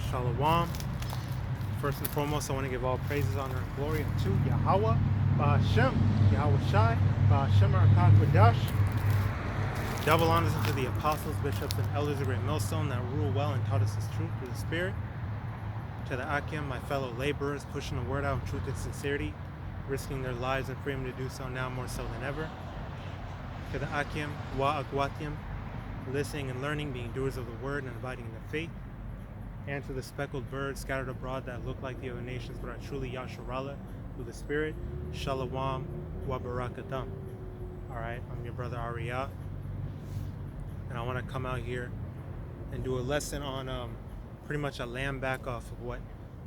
Shalom. First and foremost, I want to give all praises, honor, and glory unto Yahawah, BAHASHAM, YAHAWASHI, BAHASHAM, QADASH. Double honors unto the apostles, bishops, and elders of Great Millstone that rule well and taught us His truth through the Spirit. To the Akim, my fellow laborers, pushing the word out in truth and sincerity, risking their lives and freedom to do so now more so than ever. To the Akim, YAHAWAH, listening and learning, being doers of the word and abiding in the faith. And to the speckled birds scattered abroad that look like the other nations but are truly Yasharallah through the Spirit, Shalom wa Barakatam. Alright, I'm your brother Ariah, and I want to come out here and do a lesson on pretty much a lamb back off of what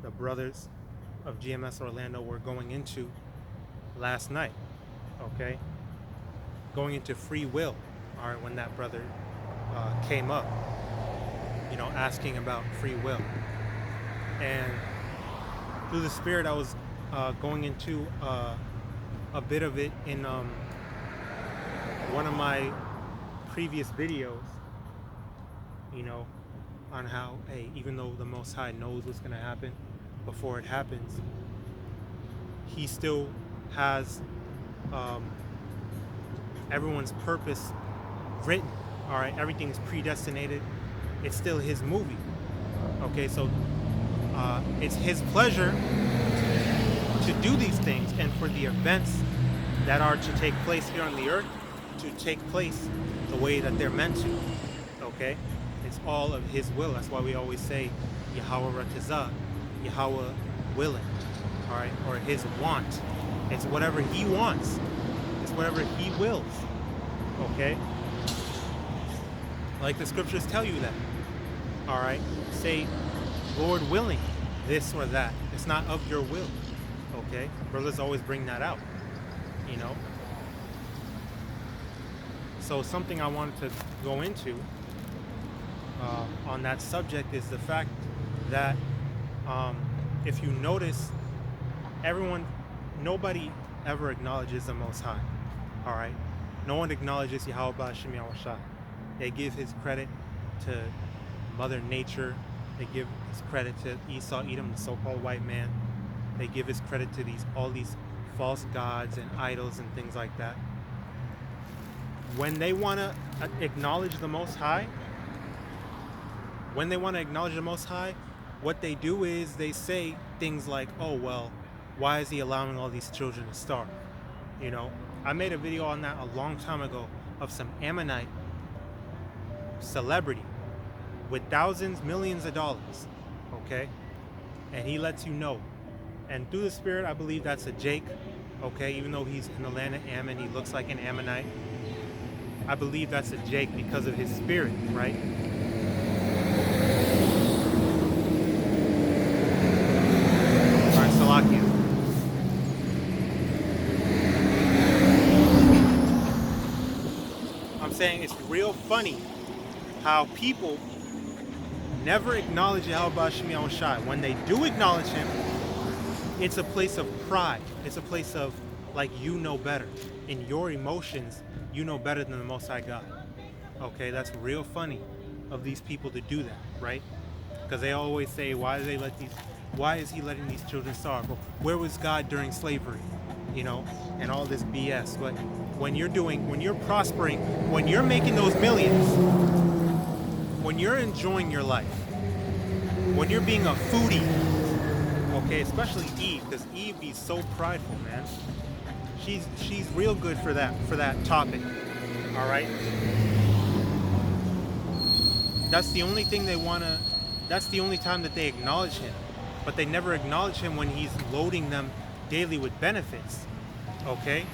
the brothers of GMS Orlando were going into last night. Okay, going into free will. Alright, when that brother came up, you know, asking about free will. And through the Spirit, I was going into a bit of it in one of my previous videos, you know, on how, hey, even though the Most High knows what's going to happen before it happens, He still has everyone's purpose written. All right, everything's predestinated. It's still His movie. Okay, so it's His pleasure to do these things and for the events that are to take place here on the earth to take place the way that they're meant to. Okay, it's all of His will. That's why we always say Yahawah Ratazah, Yahawah willing. All right, or His want. It's whatever He wants. It's whatever He wills. Okay, like the scriptures tell you that. All right, say, Lord willing, this or that. It's not of your will. Okay, brothers always bring that out, you know. So something I wanted to go into on that subject is the fact that if you notice, nobody ever acknowledges the Most High. All right, no one acknowledges Yahweh BAHASHAM Yahawadah. They give His credit to Mother Nature. They give His credit to Esau, Edom, the so-called white man. They give His credit to all these false gods and idols and things like that. When they want to acknowledge the Most High, what they do is they say things like, oh, well, why is He allowing all these children to starve? You know, I made a video on that a long time ago of some Ammonite celebrity with thousands, millions of dollars, okay? And he lets you know. And through the Spirit, I believe that's a Jake, okay? Even though he's in the land of Ammon, he looks like an Ammonite. I believe that's a Jake because of his spirit, right? All right, Salakia. I'm saying it's real funny how people never acknowledge Yahweh BAHASHAM Yahawadah. When they do acknowledge Him, it's a place of pride. It's a place of, like, you know better. In your emotions, you know better than the Most High God. Okay, that's real funny of these people to do that, right? Because they always say, why is He letting these children starve? Well, where was God during slavery? You know, and all this BS. But when you're prospering, when you're making those millions, when you're enjoying your life, when you're being a foodie, okay, especially Eve, because Eve be so prideful, man. She's real good for that topic. All right. That's the only thing that's the only time that they acknowledge Him, but they never acknowledge Him when He's loading them daily with benefits. Okay.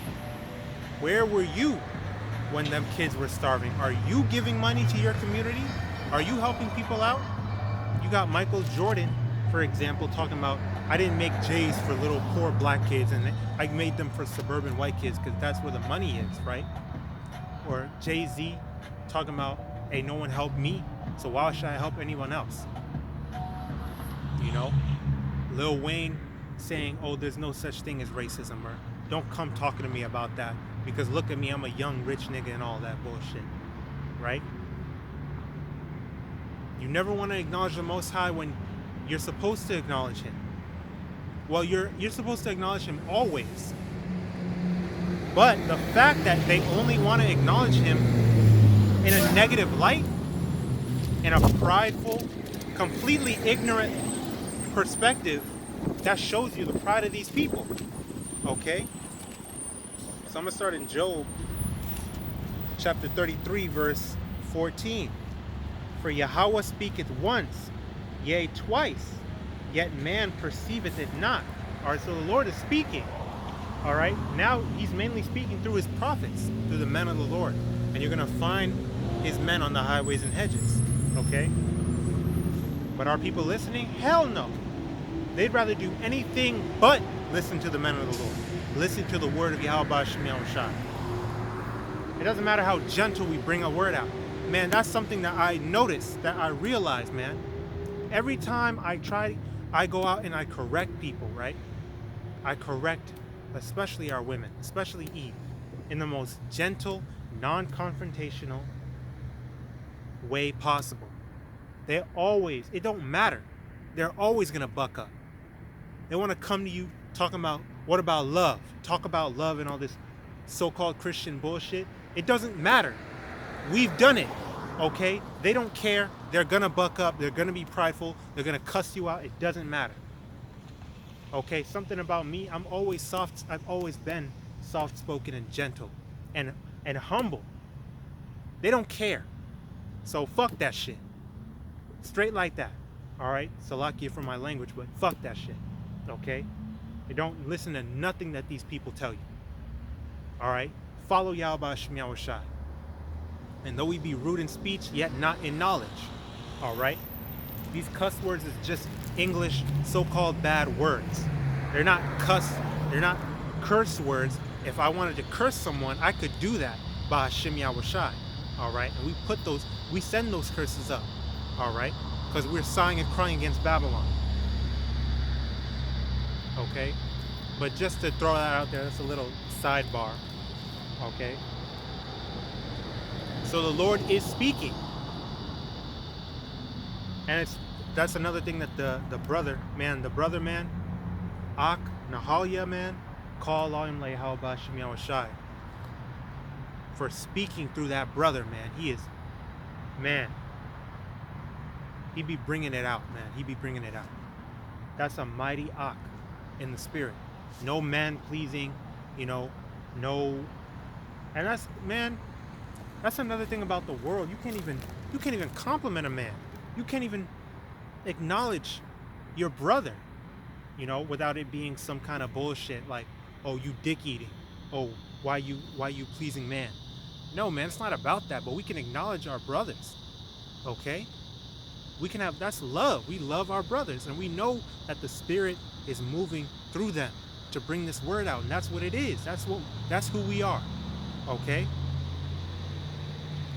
Where were you when them kids were starving? Are you giving money to your community? Are you helping people out? You got Michael Jordan, for example, talking about, I didn't make J's for little poor black kids, and I made them for suburban white kids because that's where the money is, right? Or Jay-Z talking about, hey, no one helped me, so why should I help anyone else? You know? Lil Wayne saying, oh, there's no such thing as racism, or don't come talking to me about that because look at me, I'm a young rich nigga and all that bullshit, right? You never want to acknowledge the Most High when You're supposed to acknowledge him. Well, you're supposed to acknowledge him always. But the fact that they only want to acknowledge him in a negative light, in a prideful, completely ignorant perspective, that shows you the pride of these people. Okay? So I'm going to start in Job chapter 33, verse 14. For Yahweh speaketh once, yea, twice, yet man perceiveth it not. All right, so the Lord is speaking. All right, now he's mainly speaking through his prophets, through the men of the Lord. And you're going to find his men on the highways and hedges. Okay? But are people listening? Hell no. They'd rather do anything but listen to the men of the Lord. Listen to the word of YAHAWASHI. It doesn't matter how gentle we bring a word out. Man, that's something that I noticed, that I realized, man. Every time I go out and I correct people, right? I correct especially our women, especially Eve, in the most gentle, non-confrontational way possible. They always, it don't matter. They're always going to buck up. They want to come to you talking about, what about love? Talk about love and all this so-called Christian bullshit. It doesn't matter. We've done it, okay? They don't care. They're going to buck up. They're going to be prideful. They're going to cuss you out. It doesn't matter. Okay, something about me, I'm always soft. I've always been soft-spoken and gentle and humble. They don't care. So fuck that shit. Straight like that. All right? Salakia for my language, but fuck that shit. Okay? You don't listen to nothing that these people tell you. All right? Follow YAHAWASHI. And though we be rude in speech, yet not in knowledge. All right? These cuss words is just English so-called bad words. They're not curse words. If I wanted to curse someone, I could do that by BAHASHAM YAHWASHI. All right? And we send those curses up. All right? Because we're sighing and crying against Babylon. Okay? But just to throw that out there, that's a little sidebar. Okay? So the Lord is speaking. And that's another thing that the brother man, Nahalia man, call on BAHASHAM YAHWASHI for speaking through that brother, man. He is, man, he be bringing it out, man. He be bringing it out. That's a mighty Ak in the spirit. No man pleasing, no, and that's, man, that's another thing about the world. You can't even compliment a man. You can't even acknowledge your brother, without it being some kind of bullshit like, oh, you dick eating. Oh, why you pleasing man? No, man, it's not about that, but we can acknowledge our brothers. Okay? We can have, that's love. We love our brothers, and we know that the Spirit is moving through them to bring this word out, and that's what it is. That's who we are. Okay?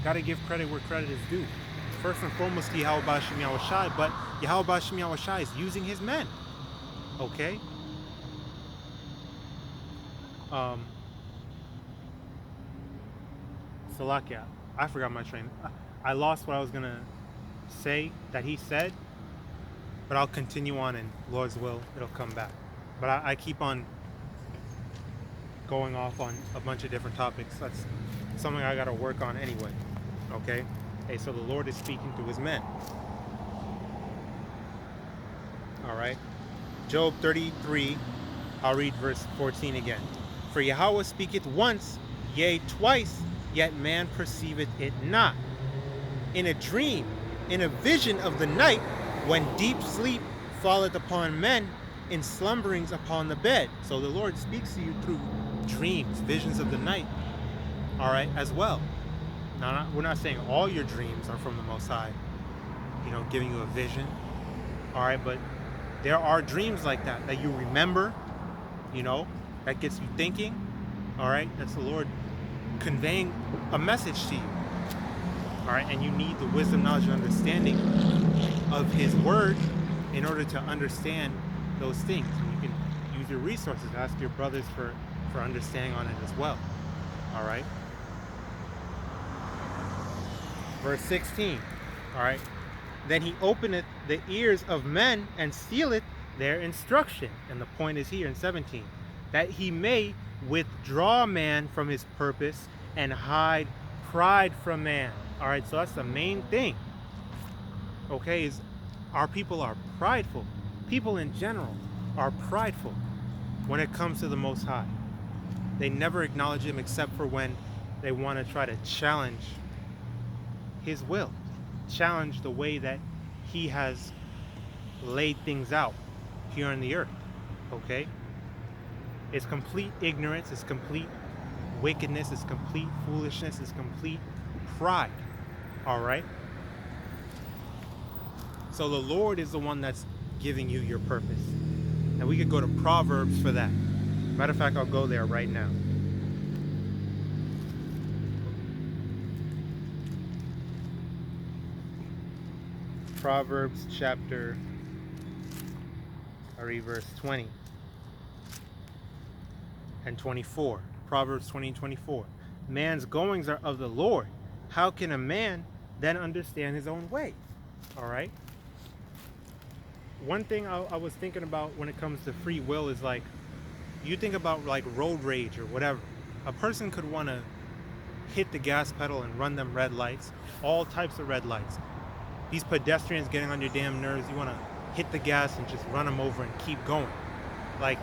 Gotta give credit where credit is due. First and foremost, BAHASHAM YAHWASHI, but BAHASHAM YAHWASHI is using his men. Okay? Salakia, I forgot my train. I lost what I was gonna say that he said, but I'll continue on, and Lord's will, it'll come back. But I keep on going off on a bunch of different topics. That's something I gotta work on anyway. Okay? Hey, so the Lord is speaking through his men. All right. Job 33, I'll read verse 14 again. For Yahweh speaketh once, yea, twice, yet man perceiveth it not. In a dream, in a vision of the night, when deep sleep falleth upon men, in slumberings upon the bed. So the Lord speaks to you through dreams, visions of the night, all right, as well. Now, we're not saying all your dreams are from the Most High, giving you a vision, all right, but there are dreams like that you remember, that gets you thinking, all right, that's the Lord conveying a message to you, all right, and you need the wisdom, knowledge, and understanding of his word in order to understand those things. And you can use your resources, ask your brothers for understanding on it as well, all right. Verse 16, all right. Then he openeth the ears of men and sealeth their instruction. And the point is here in 17, that he may withdraw man from his purpose and hide pride from man. All right, so that's the main thing. Okay, is our people are prideful. People in general are prideful when it comes to the Most High. They never acknowledge him except for when they want to try to challenge his will, challenge the way that he has laid things out here on the earth. Okay, it's complete ignorance, it's complete wickedness, it's complete foolishness, it's complete pride. All right, so the Lord is the one that's giving you your purpose, and we could go to Proverbs for that. Matter of fact, I'll go there right now. Proverbs chapter, verse 20 and 24. Proverbs 20 and 24. Man's goings are of the Lord. How can a man then understand his own way? All right. One thing I was thinking about when it comes to free will is, like, you think about like road rage or whatever. A person could want to hit the gas pedal and run them red lights, all types of red lights. These pedestrians getting on your damn nerves, you want to hit the gas and just run them over and keep going. Like,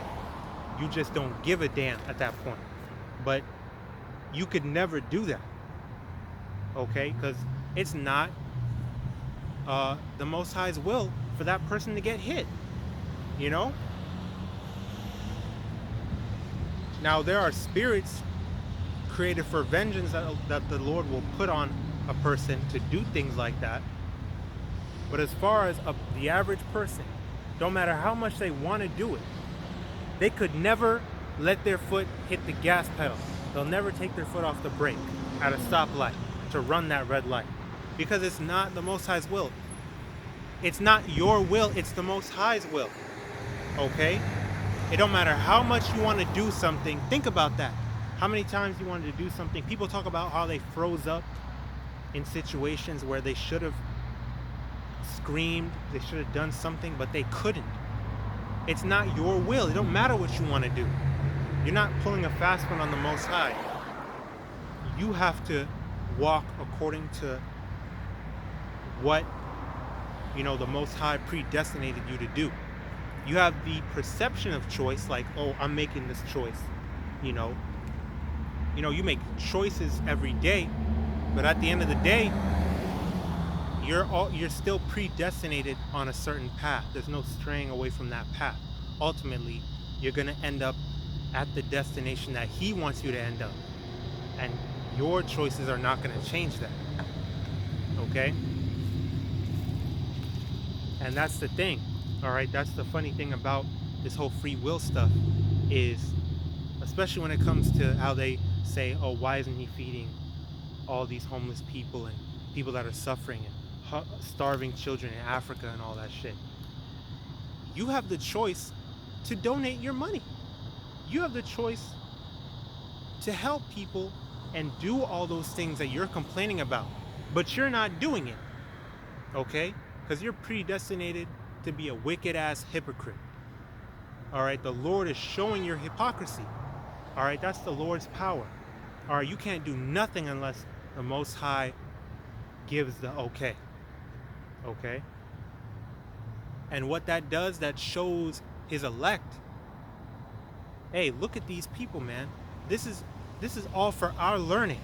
you just don't give a damn at that point. But you could never do that, okay? Because it's not the Most High's will for that person to get hit, you know? Now, there are spirits created for vengeance that the Lord will put on a person to do things like that. But as far as the average person, don't matter how much they want to do it, they could never let their foot hit the gas pedal. They'll never take their foot off the brake at a stoplight to run that red light, because it's not the Most High's will. It's not your will, it's the Most High's will. Okay? It don't matter how much you want to do something. Think about that. How many times you wanted to do something? People talk about how they froze up in situations where they should have screamed, they should have done something, but they couldn't. It's not your will. It don't matter what you want to do. You're not pulling a fast one on the Most High. You have to walk according to what, you know, the Most High predestinated you to do. You have the perception of choice, like, oh, I'm making this choice. You know, you make choices every day, but at the end of the day, you're still predestinated on a certain path. There's no straying away from that path. Ultimately, you're going to end up at the destination that He wants you to end up. And your choices are not going to change that. Okay? And that's the thing. All right? That's the funny thing about this whole free will stuff is, especially when it comes to how they say, oh, why isn't He feeding all these homeless people and people that are suffering and starving children in Africa and all that shit. You have the choice to donate your money. You have the choice to help people and do all those things that you're complaining about, but you're not doing it, okay? Because you're predestinated to be a wicked ass hypocrite. All right, the Lord is showing your hypocrisy. All right, that's the Lord's power. All right, you can't do nothing unless the Most High gives the okay. Okay? And what that does, that shows His elect. Hey, look at these people, man. This is all for our learning.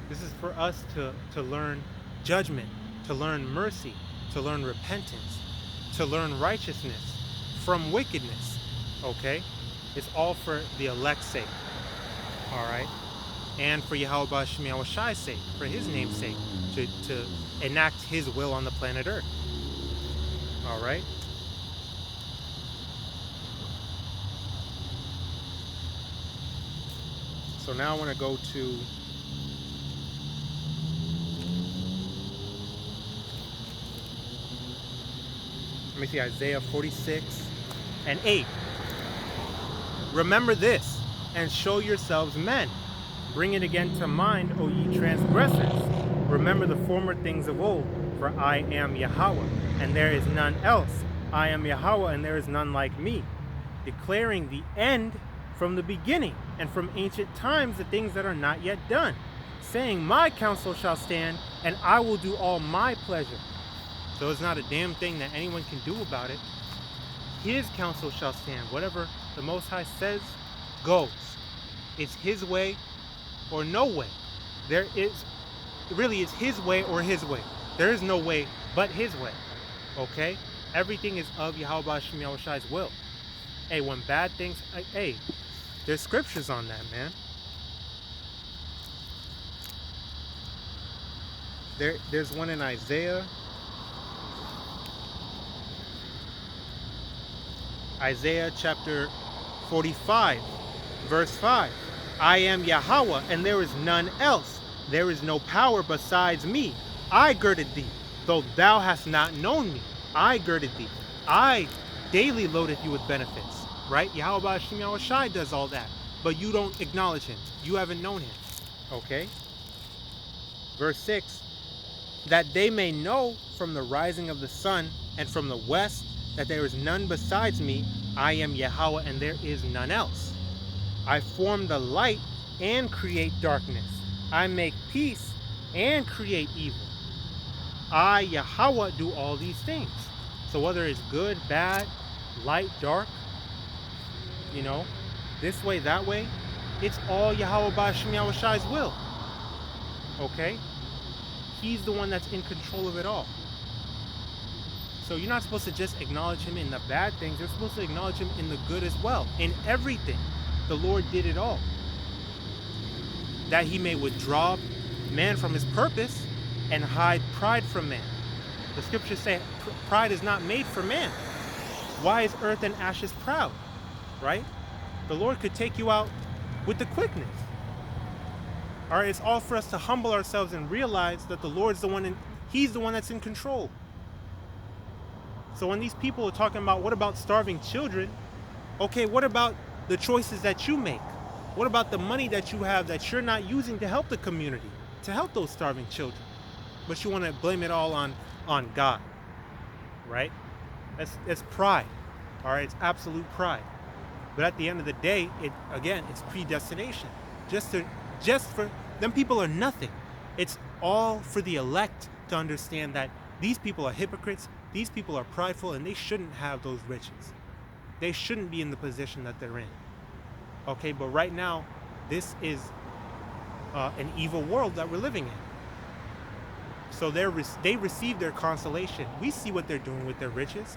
This is for us to learn judgment, to learn mercy, to learn repentance, to learn righteousness from wickedness. Okay? It's all for the elect's sake. Alright? And for YAHAWASHI's sake, for His name's sake, to enact His will on the planet Earth. Alright? So now I want to go to Isaiah 46 and 8. Remember this, and show yourselves men. Bring it again to mind, O ye transgressors. Remember the former things of old. For I am Yahawah, and there is none else. I am Yahawah, and there is none like me. Declaring the end from the beginning, and from ancient times the things that are not yet done. Saying, my counsel shall stand, and I will do all my pleasure. So there's not a damn thing that anyone can do about it. His counsel shall stand. Whatever the Most High says, goes. It's his way or no way. Really, it's his way or his way. There is no way but his way. Okay? Everything is of YAHAWASHI Yahawashai's will. Hey, when bad things, hey, there's scriptures on that, man. There's one in Isaiah. Isaiah chapter 45, verse 5. I am Yahawah, and there is none else. There is no power besides me. I girded thee, though thou hast not known me. I girded thee. I daily loaded you with benefits. Right? YAHAWASHI Yahawashai does all that. But you don't acknowledge him. You haven't known him. Okay? Verse 6. That they may know from the rising of the sun and from the west that there is none besides me. I am Yahawah, and there is none else. I form the light and create darkness. I make peace and create evil. I, Yahawah, do all these things. So whether it's good, bad, light, dark, you know, this way, that way, it's all YAHAWASHI Yahawashai's will. Okay? He's the one that's in control of it all. So you're not supposed to just acknowledge him in the bad things. You're supposed to acknowledge him in the good as well. In everything, the Lord did it all. That he may withdraw man from his purpose and hide pride from man. The scriptures say pride is not made for man. Why is earth and ashes proud? Right? The Lord could take you out with the quickness. All right, it's all for us to humble ourselves and realize that the Lord's the one, he's the one that's in control. So when these people are talking about, what about starving children? Okay, what about the choices that you make? What about the money that you have that you're not using to help the community, to help those starving children? But you want to blame it all on God, right? That's pride, all right? It's absolute pride. But at the end of the day, it's predestination. Just for them, people are nothing. It's all for the elect to understand that these people are hypocrites, these people are prideful, and they shouldn't have those riches. They shouldn't be in the position that they're in. Okay, but right now, this is an evil world that we're living in. So they receive their consolation. We see what they're doing with their riches.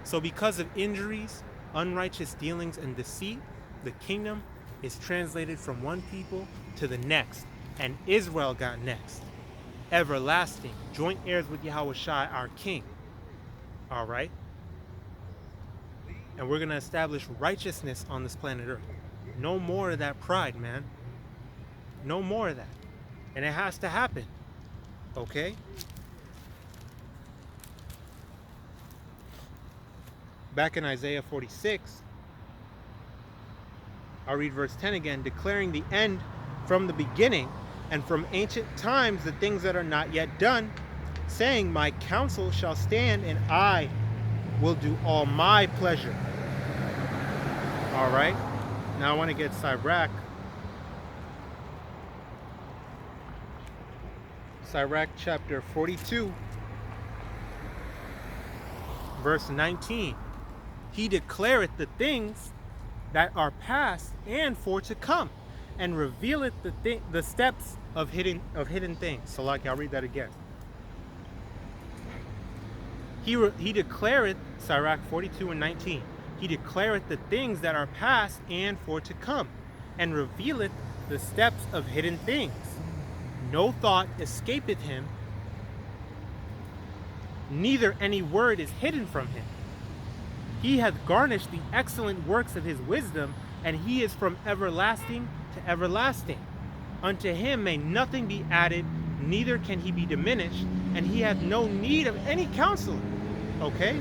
So because of injuries, unrighteous dealings, and deceit, the kingdom is translated from one people to the next, and Israel got next. Everlasting, joint heirs with Yahawashi, our king. All right? And we're going to establish righteousness on this planet Earth. No more of that pride, man. No more of that. And it has to happen. Okay? Back in Isaiah 46, I'll read verse 10 again. Declaring the end from the beginning, and from ancient times the things that are not yet done, saying, my counsel shall stand, and I will do all my pleasure. All right. Now I want to get Sirach. Sirach chapter 42, verse 19. He declareth the things that are past and for to come, and revealeth the steps of hidden things. So like, I'll read that again. He declareth, Sirach 42 and 19. He declareth the things that are past and for to come, and revealeth the steps of hidden things. No thought escapeth him, neither any word is hidden from him. He hath garnished the excellent works of his wisdom, and he is from everlasting to everlasting. Unto him may nothing be added, neither can he be diminished, and he hath no need of any counselor. Okay?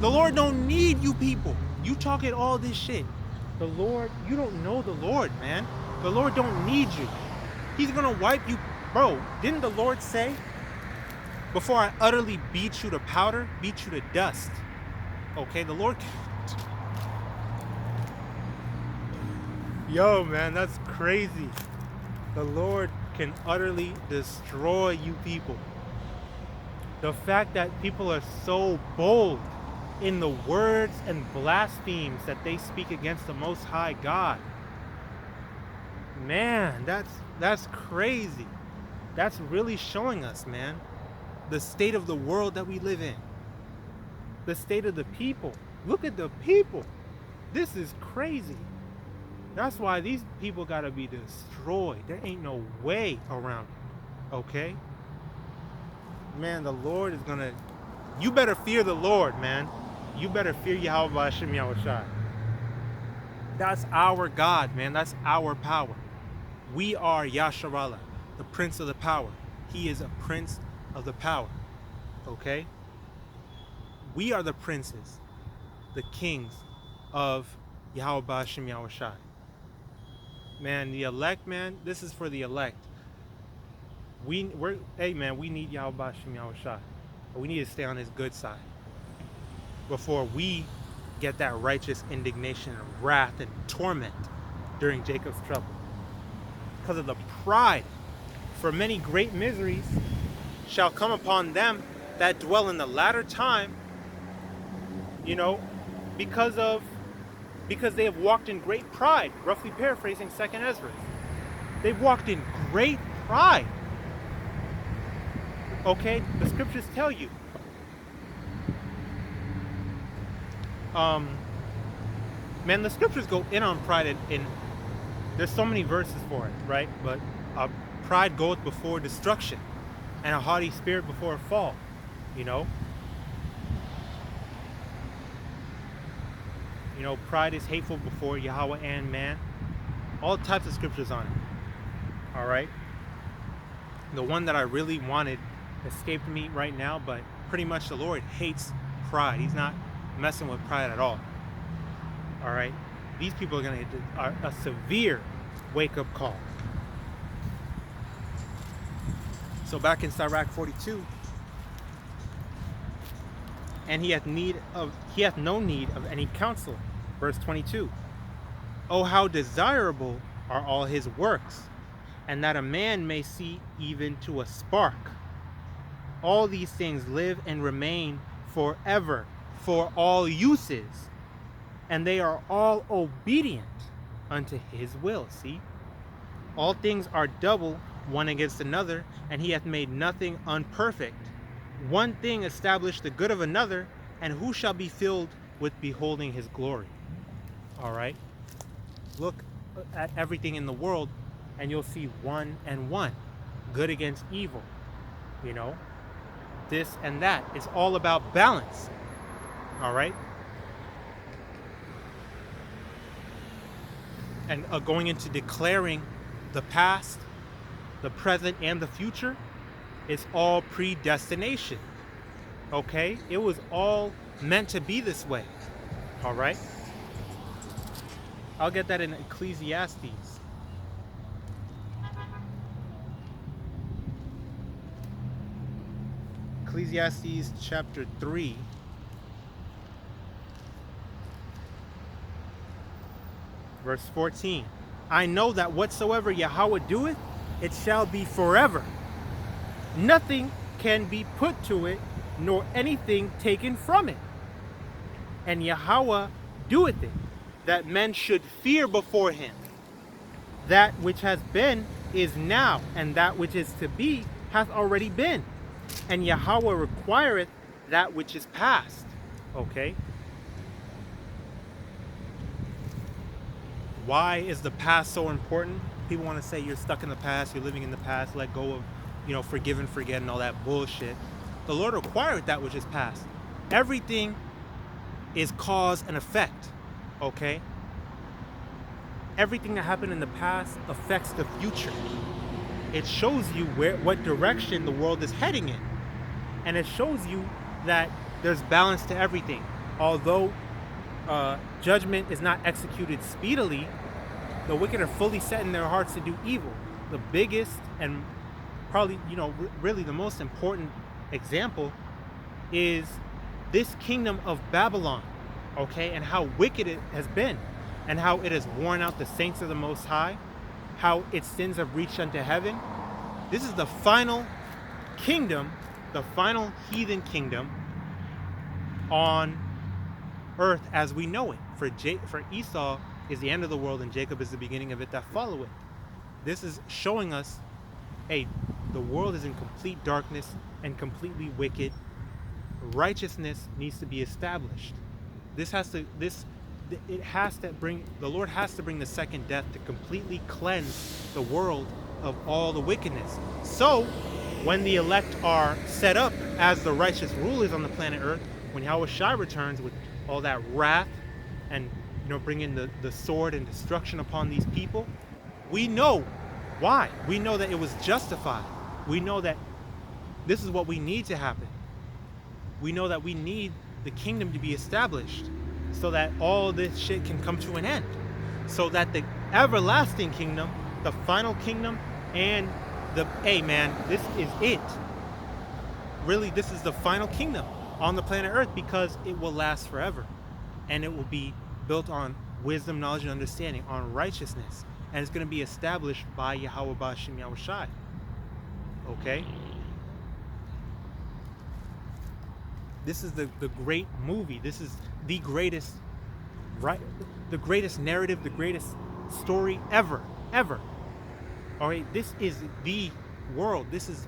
The Lord don't need you people. You talking all this shit. The Lord, you don't know the Lord, man. The Lord don't need you. He's gonna wipe you Bro, didn't the Lord say, before I utterly beat you to powder, beat you to dust? Okay, the Lord... Yo, man, that's crazy. The Lord can utterly destroy you people. The fact that people are so bold in the words and blasphemies that they speak against the Most High God. Man, that's crazy. That's really showing us, man, the state of the world that we live in. The state of the people. Look at the people. This is crazy. That's why these people gotta be destroyed. There ain't no way around it. Okay? Man, the Lord is gonna... You better fear the Lord, man. You better fear YAHAWASHI, YAHAWASHI. That's our God, man. That's our power. We are Yasharallah, the Prince of the Power. He is a Prince of the Power. Okay? We are the princes, the kings of YAHAWASHI, YAHAWASHI. Man, the elect, man, this is for the elect. Hey, man, we need YAHAWASHI, YAHAWASHI. We need to stay on his good side before we get that righteous indignation and wrath and torment during Jacob's trouble. Because of the pride, for many great miseries shall come upon them that dwell in the latter time, you know, because they have walked in great pride, roughly paraphrasing 2nd Ezra. They've walked in great pride. Okay, the scriptures tell you. Man, the scriptures go in on pride in there's so many verses for it, right? But pride goeth before destruction, and a haughty spirit before a fall, you know? You know, pride is hateful before Yahweh and man. All types of scriptures on it. All right. The one that I really wanted escaped me right now, but pretty much the Lord hates pride. He's not messing with pride at all. All right. These people are going to get a severe wake-up call. So back in Sirach 42, and he hath no need of any counsel. Verse 22. Oh, how desirable are all his works, and that a man may see even to a spark. All these things live and remain forever, for all uses, and they are all obedient unto his will. See? All things are double, one against another, and he hath made nothing unperfect. One thing established the good of another, and who shall be filled with beholding his glory? All right. Look at everything in the world, and you'll see one and one, good against evil. You know, this and that. It's all about balance. All right. And going into declaring the past, the present, and the future, it's all predestination. Okay? It was all meant to be this way. All right? I'll get that in Ecclesiastes. Ecclesiastes chapter 3. Verse 14. I know that whatsoever Yahweh doeth, it shall be forever. Nothing can be put to it, nor anything taken from it. And Yahweh doeth it, that men should fear before him. That which has been is now, and that which is to be hath already been. And Yahweh requireth that which is past. Okay? Why is the past so important? People want to say you're stuck in the past, you're living in the past, let go of, you know, forgive and forget and all that bullshit. The Lord required that which is past. Everything is cause and effect, okay? Everything that happened in the past affects the future. It shows you what direction the world is heading in. And it shows you that there's balance to everything. Although judgment is not executed speedily, the wicked are fully set in their hearts to do evil. The biggest and probably, really the most important example is this kingdom of Babylon, okay, and how wicked it has been, and how it has worn out the saints of the Most High, how its sins have reached unto heaven. This is the final kingdom, the final heathen kingdom on earth as we know it. For Esau is the end of the world, and Jacob is the beginning of it that followeth. This is showing us, hey, the world is in complete darkness and completely wicked. Righteousness needs to be established. The Lord has to bring the second death to completely cleanse the world of all the wickedness. So when the elect are set up as the righteous rulers on the planet Earth, when Yahawashi returns with all that wrath and bringing the sword and destruction upon these people, we know why. We know that it was justified. We know that this is what we need to happen. We know that we need the kingdom to be established so that all this shit can come to an end. So that the everlasting kingdom, the final kingdom, and hey man, this is it. Really, this is the final kingdom on the planet Earth, because it will last forever. And it will be built on wisdom, knowledge, and understanding, on righteousness. And it's going to be established by Yahawah BAHASHAM Yahawashi. Okay? This is the great movie. This is the greatest, right? The greatest narrative, the greatest story ever. All right, this is the world. This is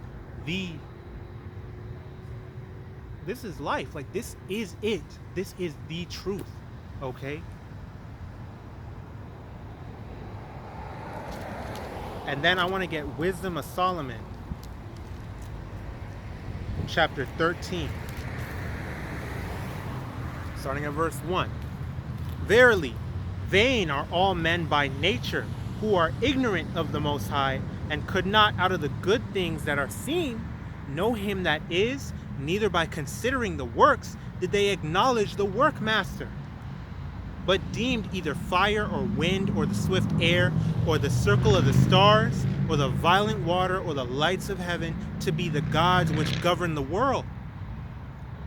life. Like, this is it. This is the truth. Okay? And then I want to get Wisdom of Solomon, chapter 13. Starting at verse 1. Verily, vain are all men by nature, who are ignorant of the Most High, and could not out of the good things that are seen know him that is, neither by considering the works did they acknowledge the workmaster, but deemed either fire or wind or the swift air or the circle of the stars or the violent water or the lights of heaven to be the gods which govern the world,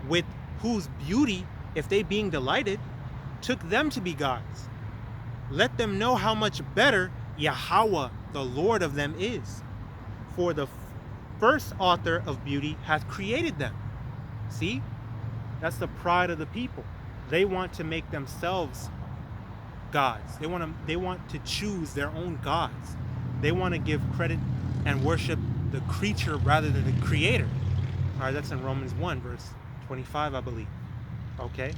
with whose beauty, if they being delighted, took them to be gods. Let them know how much better Yahawah, the Lord of them, is. For the first author of beauty hath created them. See? That's the pride of the people. They want to make themselves gods. They want to choose their own gods. They want to give credit and worship the creature rather than the creator. All right, that's in Romans 1, verse 25, I believe. Okay?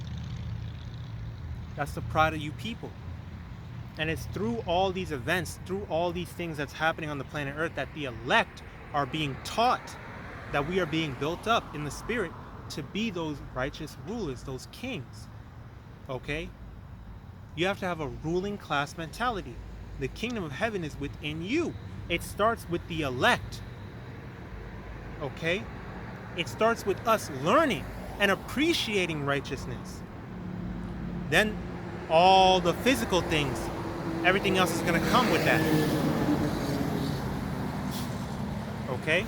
That's the pride of you people. And it's through all these events, through all these things that's happening on the planet Earth, that the elect are being taught, that we are being built up in the spirit to be those righteous rulers, those kings. Okay? You have to have a ruling class mentality. The kingdom of heaven is within you. It starts with the elect. Okay? It starts with us learning and appreciating righteousness. Then all the physical things, everything else is going to come with that. Okay?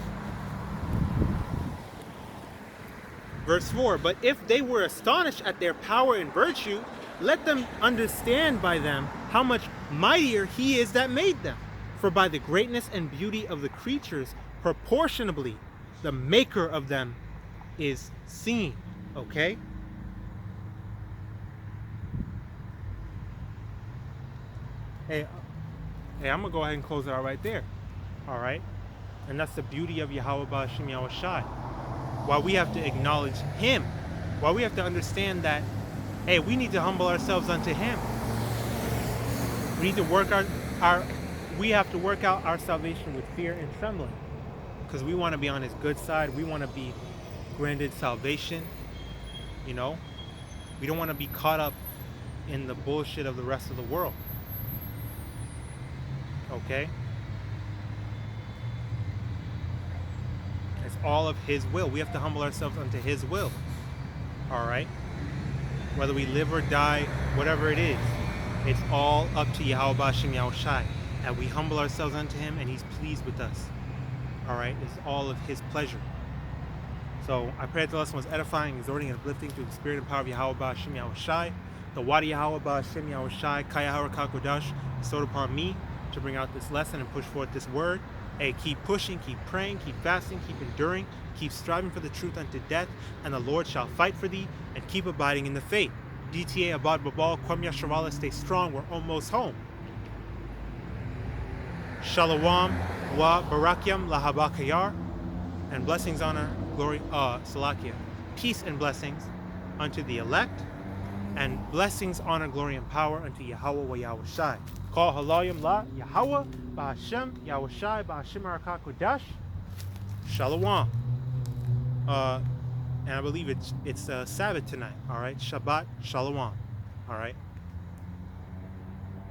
Verse 4, but if they were astonished at their power and virtue, let them understand by them how much mightier he is that made them. For by the greatness and beauty of the creatures, proportionably, the maker of them is seen. Okay? Hey, I'm going to go ahead and close it out right there. All right? And that's the beauty of Yahawah BAHASHAM Yahawashi. While we have to acknowledge him, while we have to understand that, hey, we need to humble ourselves unto him. We need to work we have to work out our salvation with fear and trembling, because we want to be on his good side. We want to be granted salvation. We don't want to be caught up in the bullshit of the rest of the world. Okay? It's all of his will. We have to humble ourselves unto his will. All right? Whether we live or die, whatever it is, it's all up to Yahawah BAHASHAM Yahawashi. And we humble ourselves unto him, and he's pleased with us. all right, is all of His pleasure. So I pray that the lesson was edifying, exhorting, and uplifting through the spirit and power of Yahawah BAHASHAM YAHAWASHI. The Wadi YAHAWAH BAHASHAM YAHAWASHI KAYAHAWAH QADASH bestowed upon me to bring out this lesson and push forth this word. Hey, keep pushing, keep praying, keep fasting, keep enduring, keep striving for the truth unto death, and the Lord shall fight for thee, and keep abiding in the faith. DTA Abad Babal, Kwam Yasharala, stay strong, we're almost home. Shalom wa barakyam lahabakayar, and blessings, honor, glory, salakia. Peace and blessings unto the elect, and blessings, honor, glory, and power unto Yahawah wa YAHAWASHI. Call HALALYAM la Yahawah, BAHASHAM, YAHAWASHI, BAHASHAM QADASH. Shalom. And I believe it's Sabbath tonight. All right, Shabbat Shalom. All right.